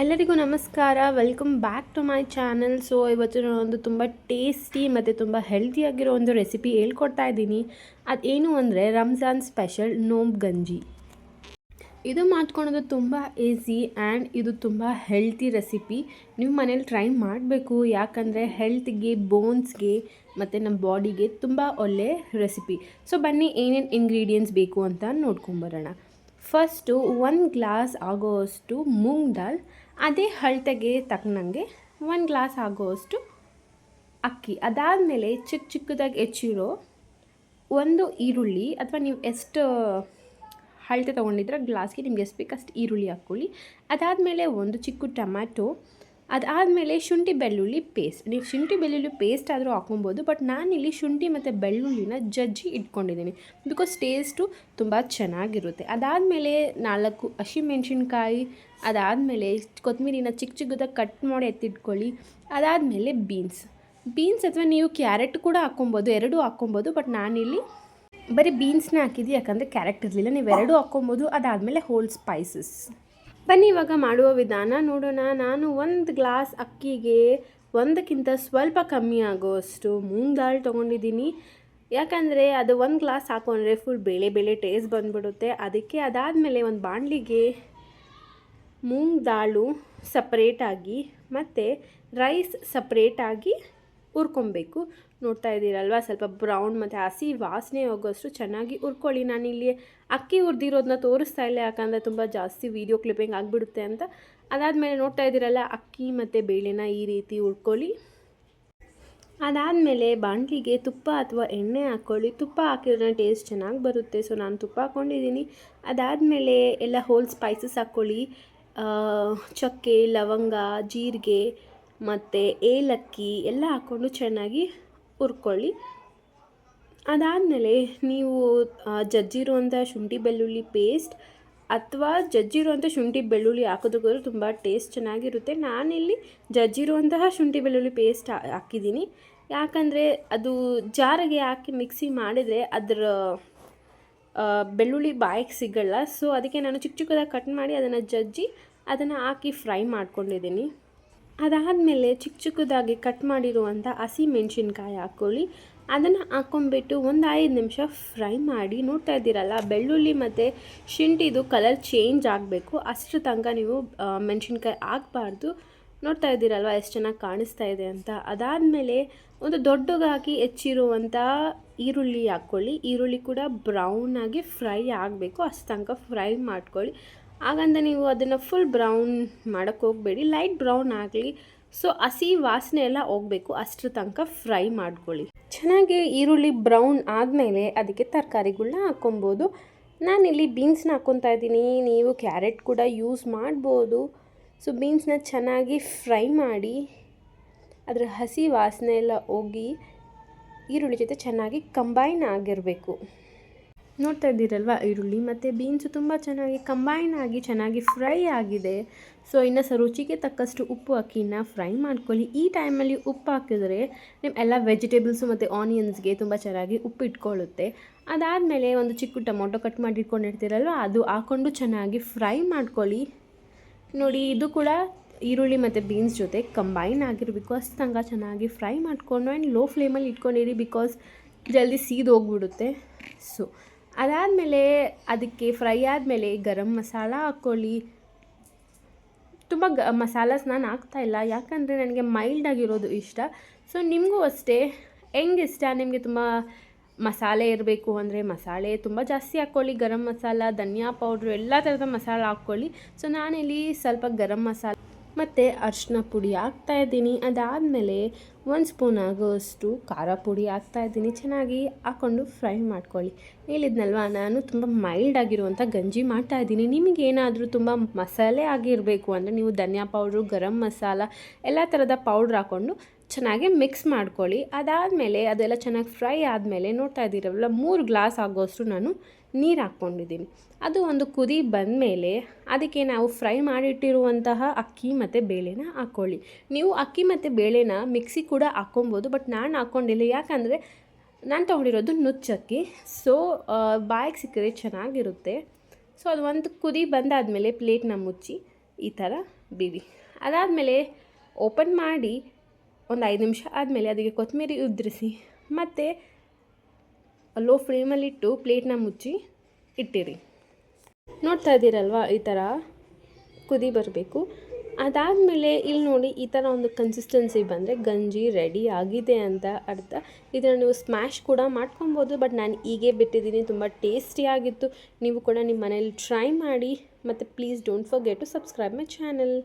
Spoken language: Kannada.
ಎಲ್ಲರಿಗೂ ನಮಸ್ಕಾರ. Welcome back to my channel. So ಇವತ್ತು ನಾನೊಂದು ತುಂಬ ಟೇಸ್ಟಿ ಮತ್ತು ತುಂಬ ಹೆಲ್ತಿಯಾಗಿರೋ ಒಂದು ರೆಸಿಪಿ ಹೇಳ್ಕೊಡ್ತಾ ಇದ್ದೀನಿ. ಅದೇನು ಅಂದರೆ ರಂಜಾನ್ ಸ್ಪೆಷಲ್ ನೋಂಬ್ ಗಂಜಿ. ಇದು ಮಾಡ್ಕೊಳೋದು ತುಂಬ ಈಸಿ ಆ್ಯಂಡ್ ಇದು ತುಂಬ ಹೆಲ್ತಿ ರೆಸಿಪಿ. ನೀವು ಮನೇಲಿ ಟ್ರೈ ಮಾಡಬೇಕು, ಯಾಕಂದರೆ ಹೆಲ್ತ್ಗೆ, ಬೋನ್ಸ್ಗೆ ಮತ್ತು ನಮ್ಮ ಬಾಡಿಗೆ ತುಂಬ ಒಳ್ಳೆ ರೆಸಿಪಿ. ಸೊ ಬನ್ನಿ ಏನೇನು ಇಂಗ್ರೀಡಿಯೆಂಟ್ಸ್ ಬೇಕು ಅಂತ ನೋಡ್ಕೊಂಬರೋಣ. ಫಸ್ಟು 1 ಗ್ಲಾಸ್ ಆಗೋವಷ್ಟು ಮೂಂಗ್ ದಾಲ್, ಅದೇ ಅಳತೆಗೆ ತಕ್ಕನಂಗೆ 1 ಗ್ಲಾಸ್ ಆಗೋವಷ್ಟು ಅಕ್ಕಿ. ಅದಾದಮೇಲೆ ಚಿಕ್ಕದಾಗಿ ಹೆಚ್ಚಿರೋ ಒಂದು ಈರುಳ್ಳಿ, ಅಥವಾ ನೀವು ಎಷ್ಟು ಅಳತೆ ತೊಗೊಂಡಿದ್ರೆ ಗ್ಲಾಸ್ಗೆ ನಿಮ್ಗೆ ಎಷ್ಟು ಬೇಕು ಅಷ್ಟು ಈರುಳ್ಳಿ ಹಾಕ್ಕೊಳ್ಳಿ. ಅದಾದಮೇಲೆ ಒಂದು ಚಿಕ್ಕ ಟೊಮ್ಯಾಟೊ. ಅದಾದಮೇಲೆ ಶುಂಠಿ ಬೆಳ್ಳುಳ್ಳಿ ಪೇಸ್ಟ್. ನೀವು ಶುಂಠಿ ಬೆಳ್ಳುಳ್ಳಿ ಪೇಸ್ಟ್ ಆದರೂ ಹಾಕೊಬೋದು, ಬಟ್ ನಾನಿಲ್ಲಿ ಶುಂಠಿ ಮತ್ತು ಬೆಳ್ಳುಳ್ಳಿನ ಜಜ್ಜಿ ಇಟ್ಕೊಂಡಿದ್ದೀನಿ, ಬಿಕಾಸ್ ಟೇಸ್ಟು ತುಂಬ ಚೆನ್ನಾಗಿರುತ್ತೆ. ಅದಾದಮೇಲೆ 4 ಹಸಿಮೆಣ್ಸಿನ್ಕಾಯಿ. ಅದಾದಮೇಲೆ ಕೊತ್ತಂಬರಿನ ಚಿಕ್ಕದಾಗಿ ಕಟ್ ಮಾಡಿ ಎತ್ತಿಟ್ಕೊಳ್ಳಿ. ಅದಾದಮೇಲೆ ಬೀನ್ಸ್ ಅಥವಾ ನೀವು ಕ್ಯಾರೆಟ್ ಕೂಡ ಹಾಕ್ಕೊಬೋದು, ಎರಡೂ ಹಾಕ್ಕೊಬೋದು, ಬಟ್ ನಾನಿಲ್ಲಿ ಬರೀ ಬೀನ್ಸ್ನ ಹಾಕಿದ್ದು, ಯಾಕಂದರೆ ಕ್ಯಾರೆಟ್ ಇರಲಿಲ್ಲ. ನೀವು ಎರಡೂ ಹಾಕ್ಕೊಬೋದು. ಅದಾದಮೇಲೆ ಹೋಲ್ ಸ್ಪೈಸಸ್. ಬನ್ನಿ ಇವಾಗ ಮಾಡುವ ವಿಧಾನ ನೋಡೋಣ. ನಾನು 1 ಗ್ಲಾಸ್ ಅಕ್ಕಿಗೆ ಒಂದಕ್ಕಿಂತ ಸ್ವಲ್ಪ ಕಮ್ಮಿ ಆಗೋವಷ್ಟು ಮೂಂಗ್ ದಾಲ್ ತೊಗೊಂಡಿದ್ದೀನಿ, ಯಾಕಂದರೆ ಅದು 1 ಗ್ಲಾಸ್ ಹಾಕೊಂಡ್ರೆ ಫುಲ್ ಬೇಳೆ ಟೇಸ್ಟ್ ಬಂದುಬಿಡುತ್ತೆ, ಅದಕ್ಕೆ. ಅದಾದಮೇಲೆ ಒಂದು ಬಾಣಲಿಗೆ ಮೂಂಗ್ ದಾಳು ಸಪ್ರೇಟಾಗಿ ಮತ್ತು ರೈಸ್ ಸಪ್ರೇಟಾಗಿ ಹುರ್ಕೊಬೇಕು. ನೋಡ್ತಾ ಇದ್ದೀರಲ್ವ, ಸ್ವಲ್ಪ ಬ್ರೌನ್ ಮತ್ತು ಹಸಿ ವಾಸನೆ ಹೋಗೋಷ್ಟು ಚೆನ್ನಾಗಿ ಹುರ್ಕೊಳ್ಳಿ. ನಾನಿಲ್ಲಿ ಅಕ್ಕಿ ಹುರಿದಿರೋದನ್ನ ತೋರಿಸ್ತಾ ಇಲ್ಲ, ಯಾಕಂದರೆ ತುಂಬ ಜಾಸ್ತಿ ವೀಡಿಯೋ ಕ್ಲಿಪ್ಪಿಂಗ್ ಆಗಿಬಿಡುತ್ತೆ ಅಂತ. ಅದಾದಮೇಲೆ ನೋಡ್ತಾ ಇದ್ದೀರಲ್ಲ, ಅಕ್ಕಿ ಮತ್ತು ಬೇಳೆನ ಈ ರೀತಿ ಹುರ್ಕೊಳ್ಳಿ. ಅದಾದಮೇಲೆ ಬಾಣಲಿಗೆ ತುಪ್ಪ ಅಥವಾ ಎಣ್ಣೆ ಹಾಕ್ಕೊಳ್ಳಿ. ತುಪ್ಪ ಹಾಕಿದ್ರೆ ಟೇಸ್ಟ್ ಚೆನ್ನಾಗಿ ಬರುತ್ತೆ, ಸೊ ನಾನು ತುಪ್ಪ ಹಾಕ್ಕೊಂಡಿದ್ದೀನಿ. ಅದಾದಮೇಲೆ ಎಲ್ಲ ಹೋಲ್ ಸ್ಪೈಸಸ್ ಹಾಕ್ಕೊಳ್ಳಿ. ಚಕ್ಕೆ, ಲವಂಗ, ಜೀರಿಗೆ ಮತ್ತು ಏಲಕ್ಕಿ ಎಲ್ಲ ಹಾಕ್ಕೊಂಡು ಚೆನ್ನಾಗಿ ಹುರ್ಕೊಳ್ಳಿ. ಅದಾದಮೇಲೆ ನೀವು ಜಜ್ಜಿರುವಂಥ ಶುಂಠಿ ಬೆಳ್ಳುಳ್ಳಿ ಪೇಸ್ಟ್ ಅಥವಾ ಜಜ್ಜಿರುವಂಥ ಶುಂಠಿ ಬೆಳ್ಳುಳ್ಳಿ ಹಾಕೋದಕ್ಕೂ ತುಂಬ ಟೇಸ್ಟ್ ಚೆನ್ನಾಗಿರುತ್ತೆ. ನಾನಿಲ್ಲಿ ಜಜ್ಜಿರುವಂತಹ ಶುಂಠಿ ಬೆಳ್ಳುಳ್ಳಿ ಪೇಸ್ಟ್ ಹಾಕಿದ್ದೀನಿ, ಯಾಕಂದರೆ ಅದು ಜಾರಿಗೆ ಹಾಕಿ ಮಿಕ್ಸಿ ಮಾಡಿದರೆ ಅದರ ಬೆಳ್ಳುಳ್ಳಿ ಬಾಯಿಗೆ ಸಿಗಲ್ಲ. ಸೊ ಅದಕ್ಕೆ ನಾನು ಚಿಕ್ಕದಾಗಿ ಕಟ್ ಮಾಡಿ ಅದನ್ನು ಜಜ್ಜಿ ಅದನ್ನು ಹಾಕಿ ಫ್ರೈ ಮಾಡ್ಕೊಂಡಿದ್ದೀನಿ. ಅದಾದಮೇಲೆ ಚಿಕ್ಕದಾಗಿ ಕಟ್ ಮಾಡಿರುವಂಥ ಹಸಿ ಮೆಣಸಿನ್ಕಾಯಿ ಹಾಕ್ಕೊಳ್ಳಿ. ಅದನ್ನು ಹಾಕ್ಕೊಂಬಿಟ್ಟು ಒಂದು 5 ನಿಮಿಷ ಫ್ರೈ ಮಾಡಿ. ನೋಡ್ತಾ ಇದ್ದೀರಲ್ಲ, ಬೆಳ್ಳುಳ್ಳಿ ಮತ್ತು ಶುಂಠಿದು ಕಲರ್ ಚೇಂಜ್ ಆಗಬೇಕು, ಅಷ್ಟರ ತನಕ ನೀವು ಮೆಣಸಿನ್ಕಾಯಿ ಹಾಕಬಾರ್ದು. ನೋಡ್ತಾ ಇದ್ದೀರಲ್ವ ಎಷ್ಟು ಚೆನ್ನಾಗಿ ಕಾಣಿಸ್ತಾ ಇದೆ ಅಂತ. ಅದಾದಮೇಲೆ ಒಂದು ದೊಡ್ಡದಾಗಿ ಹೆಚ್ಚಿರುವಂಥ ಈರುಳ್ಳಿ ಹಾಕ್ಕೊಳ್ಳಿ. ಈರುಳ್ಳಿ ಕೂಡ ಬ್ರೌನಾಗಿ ಫ್ರೈ ಆಗಬೇಕು, ಅಷ್ಟು ತನಕ ಫ್ರೈ ಮಾಡ್ಕೊಳ್ಳಿ. ಹಾಗಂತ ನೀವು ಅದನ್ನು ಫುಲ್ ಬ್ರೌನ್ ಮಾಡೋಕ್ಕೆ ಹೋಗಬೇಡಿ, ಲೈಟ್ ಬ್ರೌನ್ ಆಗಲಿ. ಸೊ ಹಸಿ ವಾಸನೆ ಎಲ್ಲ ಹೋಗಬೇಕು, ಅಷ್ಟರ ತನಕ ಫ್ರೈ ಮಾಡ್ಕೊಳ್ಳಿ. ಚೆನ್ನಾಗಿ ಈರುಳ್ಳಿ ಬ್ರೌನ್ ಆದಮೇಲೆ ಅದಕ್ಕೆ ತರಕಾರಿಗಳನ್ನ ಹಾಕ್ಕೊಬೋದು. ನಾನಿಲ್ಲಿ ಬೀನ್ಸ್ನ ಹಾಕ್ಕೊತಾ ಇದ್ದೀನಿ, ನೀವು ಕ್ಯಾರೆಟ್ ಕೂಡ ಯೂಸ್ ಮಾಡ್ಬೋದು. ಸೊ ಬೀನ್ಸ್ನ ಚೆನ್ನಾಗಿ ಫ್ರೈ ಮಾಡಿ ಅದರ ಹಸಿ ವಾಸನೆ ಎಲ್ಲ ಹೋಗಿ ಈರುಳ್ಳಿ ಜೊತೆ ಚೆನ್ನಾಗಿ ಕಂಬೈನ್ ಆಗಿರಬೇಕು. ನೋಡ್ತಾ ಇದ್ದೀರಲ್ವ, ಈರುಳ್ಳಿ ಮತ್ತು ಬೀನ್ಸು ತುಂಬ ಚೆನ್ನಾಗಿ ಕಂಬೈನ್ ಆಗಿ ಚೆನ್ನಾಗಿ ಫ್ರೈ ಆಗಿದೆ. ಸೊ ಇನ್ನು ರುಚಿಗೆ ತಕ್ಕಷ್ಟು ಉಪ್ಪು ಅಕ್ಕಿನ ಫ್ರೈ ಮಾಡ್ಕೊಳ್ಳಿ. ಈ ಟೈಮಲ್ಲಿ ಉಪ್ಪು ಹಾಕಿದರೆ ನಿಮ್ಮ ಎಲ್ಲ ವೆಜಿಟೇಬಲ್ಸು ಮತ್ತು ಆನಿಯನ್ಸ್ಗೆ ತುಂಬ ಚೆನ್ನಾಗಿ ಉಪ್ಪು ಇಟ್ಕೊಳ್ಳುತ್ತೆ. ಅದಾದಮೇಲೆ ಒಂದು ಚಿಕ್ಕ ಟೊಮೊಟೊ ಕಟ್ ಮಾಡಿ ಇಟ್ಕೊಂಡಿರ್ತೀರಲ್ವ, ಅದು ಹಾಕ್ಕೊಂಡು ಚೆನ್ನಾಗಿ ಫ್ರೈ ಮಾಡ್ಕೊಳ್ಳಿ. ನೋಡಿ, ಇದು ಕೂಡ ಈರುಳ್ಳಿ ಮತ್ತು ಬೀನ್ಸ್ ಜೊತೆ ಕಂಬೈನ್ ಆಗಿರಬೇಕು, ಅಷ್ಟು ತನಕ ಚೆನ್ನಾಗಿ ಫ್ರೈ ಮಾಡಿಕೊಂಡು ಆ್ಯಂಡ್ ಲೋ ಫ್ಲೇಮಲ್ಲಿ ಇಟ್ಕೊಂಡಿರಿ, ಬಿಕಾಸ್ ಜಲ್ದಿ ಸೀದು ಹೋಗ್ಬಿಡುತ್ತೆ. ಸೊ ಅದಾದಮೇಲೆ ಅದಕ್ಕೆ ಫ್ರೈ ಆದಮೇಲೆ ಗರಂ ಮಸಾಲ ಹಾಕ್ಕೊಳ್ಳಿ. ತುಂಬ ಮಸಾಲಾಸ್ ನಾನು ಹಾಕ್ತಾಯಿಲ್ಲ, ಯಾಕಂದರೆ ನನಗೆ ಮೈಲ್ಡ್ ಆಗಿರೋದು ಇಷ್ಟ. ಸೊ ನಿಮಗೂ ಅಷ್ಟೇ, ಹೆಂಗೆ ಇಷ್ಟ ನಿಮಗೆ, ತುಂಬ ಮಸಾಲೆ ಇರಬೇಕು ಅಂದರೆ ಮಸಾಲೆ ತುಂಬ ಜಾಸ್ತಿ ಹಾಕ್ಕೊಳ್ಳಿ. ಗರಂ ಮಸಾಲ, ಧನಿಯಾ ಪೌಡ್ರು, ಎಲ್ಲ ಥರದ ಮಸಾಲ ಹಾಕ್ಕೊಳ್ಳಿ. ಸೊ ನಾನಿಲ್ಲಿ ಸ್ವಲ್ಪ ಗರಂ ಮಸಾಲ ಮತ್ತು ಅರಿಶಿನ ಪುಡಿ ಹಾಕ್ತಾಯಿದ್ದೀನಿ. ಅದಾದಮೇಲೆ 1 ಸ್ಪೂನ್ ಆಗೋಷ್ಟು ಖಾರ ಪುಡಿ ಹಾಕ್ತಾಯಿದ್ದೀನಿ. ಚೆನ್ನಾಗಿ ಹಾಕ್ಕೊಂಡು ಫ್ರೈ ಮಾಡ್ಕೊಳ್ಳಿ. ಹೇಳಿದ್ನಲ್ವ, ನಾನು ತುಂಬ ಮೈಲ್ಡ್ ಆಗಿರುವಂಥ ಗಂಜಿ ಮಾಡ್ತಾಯಿದ್ದೀನಿ. ನಿಮಗೇನಾದರೂ ತುಂಬ ಮಸಾಲೆ ಆಗಿರಬೇಕು ಅಂದರೆ ನೀವು ಧನಿಯಾ ಪೌಡ್ರು, ಗರಂ ಮಸಾಲ ಎಲ್ಲ ಥರದ ಪೌಡ್ರ್ ಹಾಕ್ಕೊಂಡು ಚೆನ್ನಾಗಿ ಮಿಕ್ಸ್ ಮಾಡ್ಕೊಳ್ಳಿ. ಅದಾದಮೇಲೆ ಅದೆಲ್ಲ ಚೆನ್ನಾಗಿ ಫ್ರೈ ಆದಮೇಲೆ ನೋಡ್ತಾ ಇದ್ದೀರಲ್ಲ, 3 ಗ್ಲಾಸ್ ಆಗೋಷ್ಟು ನಾನು ನೀರು ಹಾಕ್ಕೊಂಡಿದ್ದೀನಿ. ಅದು ಒಂದು ಕುದಿ ಬಂದಮೇಲೆ ಅದಕ್ಕೆ ನಾವು ಫ್ರೈ ಮಾಡಿಟ್ಟಿರುವಂತಹ ಅಕ್ಕಿ ಮತ್ತು ಬೇಳೆನ ಹಾಕ್ಕೊಳ್ಳಿ. ನೀವು ಅಕ್ಕಿ ಮತ್ತು ಬೇಳೆನ ಮಿಕ್ಸಿ ಕೂಡ ಹಾಕ್ಕೊಬೋದು, ಬಟ್ ನಾನು ಹಾಕ್ಕೊಂಡಿಲ್ಲ, ಯಾಕಂದರೆ ನಾನು ತೊಗೊಂಡಿರೋದು ನುಚ್ಚಕ್ಕಿ. ಸೊ ಬಾಯಿಗೆ ಸಿಕ್ಕರೆ ಚೆನ್ನಾಗಿರುತ್ತೆ. ಸೊ ಅದು ಒಂದು ಕುದಿ ಬಂದಾದಮೇಲೆ ಪ್ಲೇಟ್ನ ಮುಚ್ಚಿ ಈ ಥರ ಬಿಡಿ. ಅದಾದಮೇಲೆ ಓಪನ್ ಮಾಡಿ ಒಂದು 5 ನಿಮಿಷ ಆದಮೇಲೆ ಅದಕ್ಕೆ ಕೊತ್ತಂಬರಿ ಉದುರಿಸಿ ಮತ್ತು ಲೋ ಫ್ಲೇಮಲ್ಲಿಟ್ಟು ಪ್ಲೇಟ್ನ ಮುಚ್ಚಿ ಇಟ್ಟಿರಿ. ನೋಡ್ತಾ ಇದ್ದೀರಲ್ವ, ಈ ಥರ ಕುದಿ ಬರಬೇಕು. ಅದಾದಮೇಲೆ ಇಲ್ಲಿ ನೋಡಿ ಈ ಥರ ಒಂದು ಕನ್ಸಿಸ್ಟೆನ್ಸಿ ಬಂದರೆ ಗಂಜಿ ರೆಡಿ ಆಗಿದೆ ಅಂತ ಅರ್ಥ. ಇದನ್ನು ನೀವು ಸ್ಮ್ಯಾಶ್ ಕೂಡ ಮಾಡ್ಕೊಬೋದು, ಬಟ್ ನಾನು ಹೀಗೆ ಬಿಟ್ಟಿದ್ದೀನಿ. ತುಂಬ ಟೇಸ್ಟಿಯಾಗಿತ್ತು. ನೀವು ಕೂಡ ನಿಮ್ಮ ಮನೇಲಿ ಟ್ರೈ ಮಾಡಿ. ಮತ್ತು please don't forget to subscribe my channel.